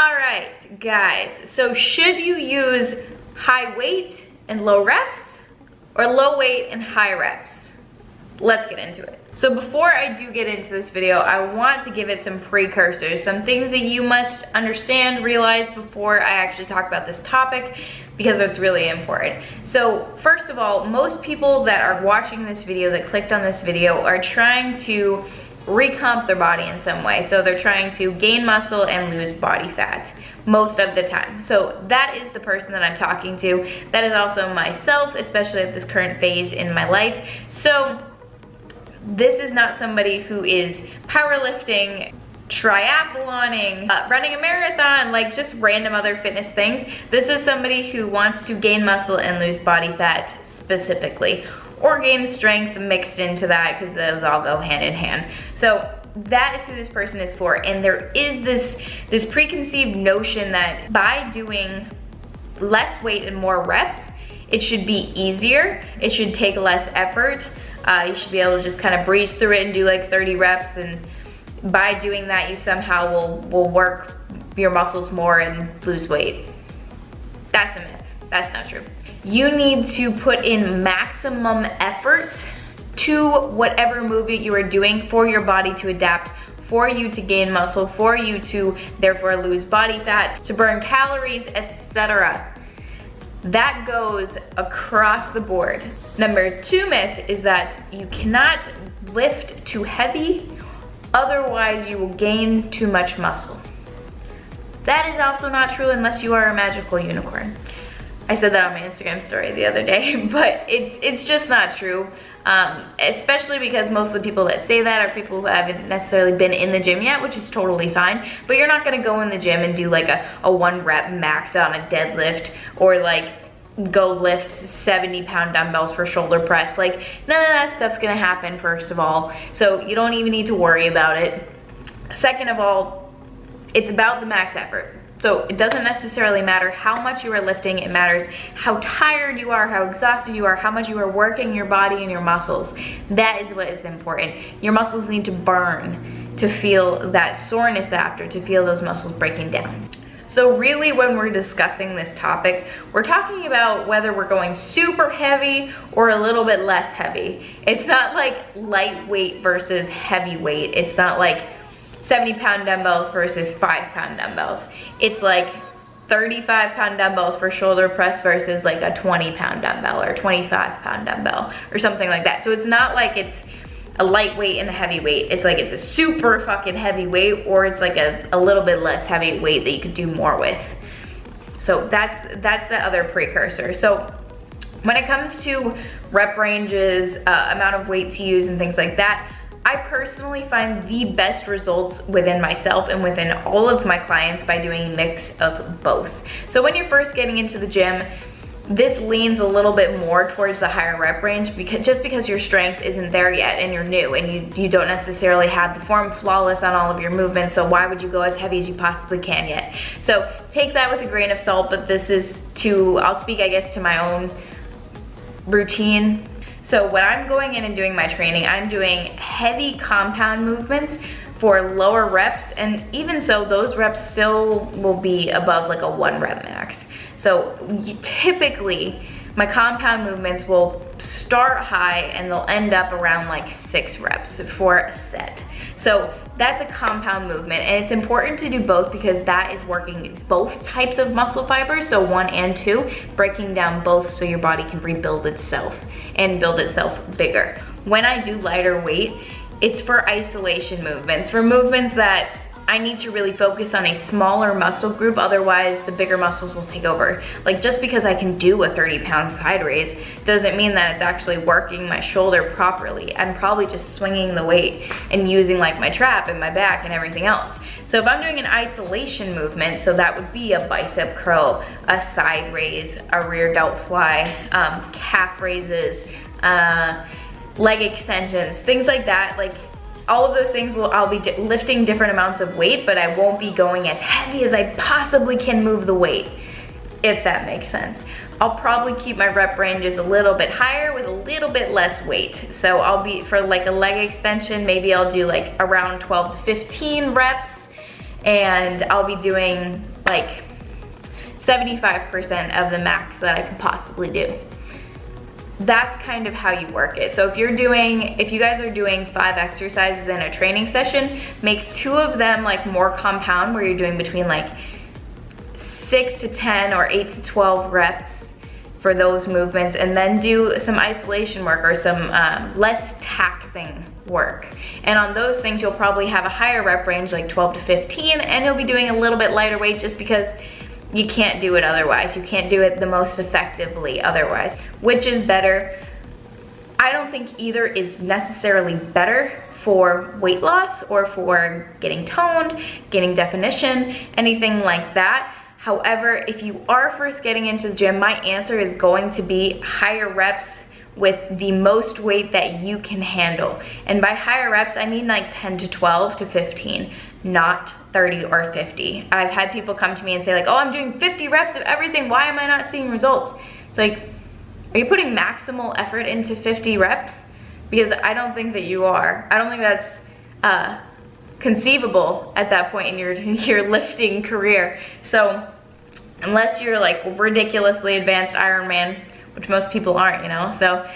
All right, guys, so should you use high weight and low reps or low weight and high reps? Let's get into it. So before I do get into this video, I want to give it some precursors, some things that you must understand, realize before I actually talk about this topic, because it's really important. So first of all, most people that are watching this video, that clicked on this video, are trying to recomp their body in some way. So they're trying to gain muscle and lose body fat most of the time. So that is the person that I'm talking to. That is also myself, especially at this current phase in my life. So this is not somebody who is powerlifting, triathloning, running a marathon, like just random other fitness things. This is somebody who wants to gain muscle and lose body fat specifically, or gain strength mixed into that, because those all go hand in hand. So that is who this person is for. And there is this preconceived notion that by doing less weight and more reps, it should be easier, it should take less effort. You should be able to just kind of breeze through it and do like 30 reps, and by doing that you somehow will work your muscles more and lose weight. That's a myth. That's not true. You need to put in maximum effort to whatever movement you are doing for your body to adapt, for you to gain muscle, for you to therefore lose body fat, to burn calories, etc. That goes across the board. Number 2 myth is that you cannot lift too heavy, otherwise you will gain too much muscle. That is also not true unless you are a magical unicorn. I said that on my Instagram story the other day, but it's just not true. Especially because most of the people that say that are people who haven't necessarily been in the gym yet, which is totally fine. But you're not gonna go in the gym and do like a 1 rep max on a deadlift, or like go lift 70-pound dumbbells for shoulder press. Like none of that stuff's gonna happen, first of all. So you don't even need to worry about it. Second of all, it's about the max effort. So it doesn't necessarily matter how much you are lifting, it matters how tired you are, how exhausted you are, how much you are working your body and your muscles. That is what is important. Your muscles need to burn to feel that soreness after, to feel those muscles breaking down. So really when we're discussing this topic, we're talking about whether we're going super heavy or a little bit less heavy. It's not like lightweight versus heavyweight. It's not like 70-pound dumbbells versus 5-pound dumbbells. It's like 35-pound dumbbells for shoulder press versus like a 20-pound dumbbell or 25-pound dumbbell or something like that. So it's not like it's a lightweight and a heavyweight. It's like it's a super fucking heavyweight, or it's like a little bit less heavyweight that you could do more with. So that's the other precursor. So when it comes to rep ranges, amount of weight to use and things like that, I personally find the best results within myself and within all of my clients by doing a mix of both. So when you're first getting into the gym, this leans a little bit more towards the higher rep range, because your strength isn't there yet and you're new and you don't necessarily have the form flawless on all of your movements, so why would you go as heavy as you possibly can yet? So take that with a grain of salt, but this is I'll speak I guess to my own routine. So when I'm going in and doing my training, I'm doing heavy compound movements for lower reps, and even so, those reps still will be above like a 1 rep max. So typically, my compound movements will start high and they'll end up around like 6 reps for a set. So that's a compound movement, and it's important to do both because that is working both types of muscle fibers, so 1 and 2, breaking down both so your body can rebuild itself and build itself bigger. When I do lighter weight, it's for isolation movements, for movements that I need to really focus on a smaller muscle group, otherwise the bigger muscles will take over. Like just because I can do a 30-pound side raise doesn't mean that it's actually working my shoulder properly. I'm probably just swinging the weight and using like my trap and my back and everything else. So if I'm doing an isolation movement, so that would be a bicep curl, a side raise, a rear delt fly, calf raises, leg extensions, things like that, like all of those things I'll be lifting different amounts of weight, but I won't be going as heavy as I possibly can move the weight, if that makes sense. I'll probably keep my rep ranges a little bit higher with a little bit less weight. So I'll be, for like a leg extension, maybe I'll do like around 12 to 15 reps, and I'll be doing like 75% of the max that I can possibly do. That's kind of how you work it. So if you guys are doing 5 exercises in a training session, make 2 of them like more compound, where you're doing between like 6 to 10 or 8 to 12 reps for those movements, and then do some isolation work or some less taxing work. And on those things, you'll probably have a higher rep range, like 12 to 15, and you'll be doing a little bit lighter weight just because you can't do it otherwise. You can't do it the most effectively otherwise. Which is better? I don't think either is necessarily better for weight loss or for getting toned, getting definition, anything like that. However, if you are first getting into the gym, my answer is going to be higher reps with the most weight that you can handle. And by higher reps, I mean like 10 to 12 to 15, not 30 or 50. I've had people come to me and say like, oh, I'm doing 50 reps of everything. Why am I not seeing results? It's like, are you putting maximal effort into 50 reps? Because I don't think that you are. I don't think that's conceivable at that point in your lifting career. So unless you're like ridiculously advanced Ironman, which most people aren't, you know? So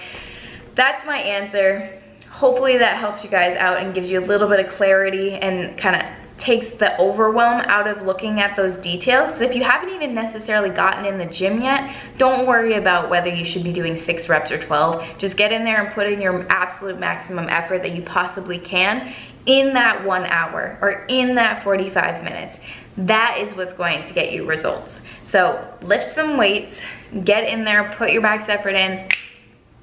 that's my answer. Hopefully that helps you guys out and gives you a little bit of clarity and kind of takes the overwhelm out of looking at those details. So if you haven't even necessarily gotten in the gym yet, don't worry about whether you should be doing 6 reps or 12. Just get in there and put in your absolute maximum effort that you possibly can in that 1 hour or in that 45 minutes. That is what's going to get you results. So lift some weights, get in there, put your max effort in,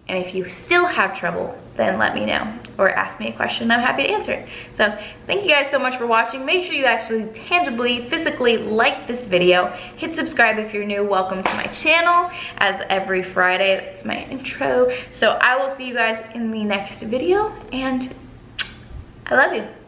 and if you still have trouble, then let me know or ask me a question. I'm happy to answer it. So thank you guys so much for watching. Make sure you actually tangibly, physically like this video. Hit subscribe if you're new. Welcome to my channel. As every Friday, that's my intro. So I will see you guys in the next video, and I love you.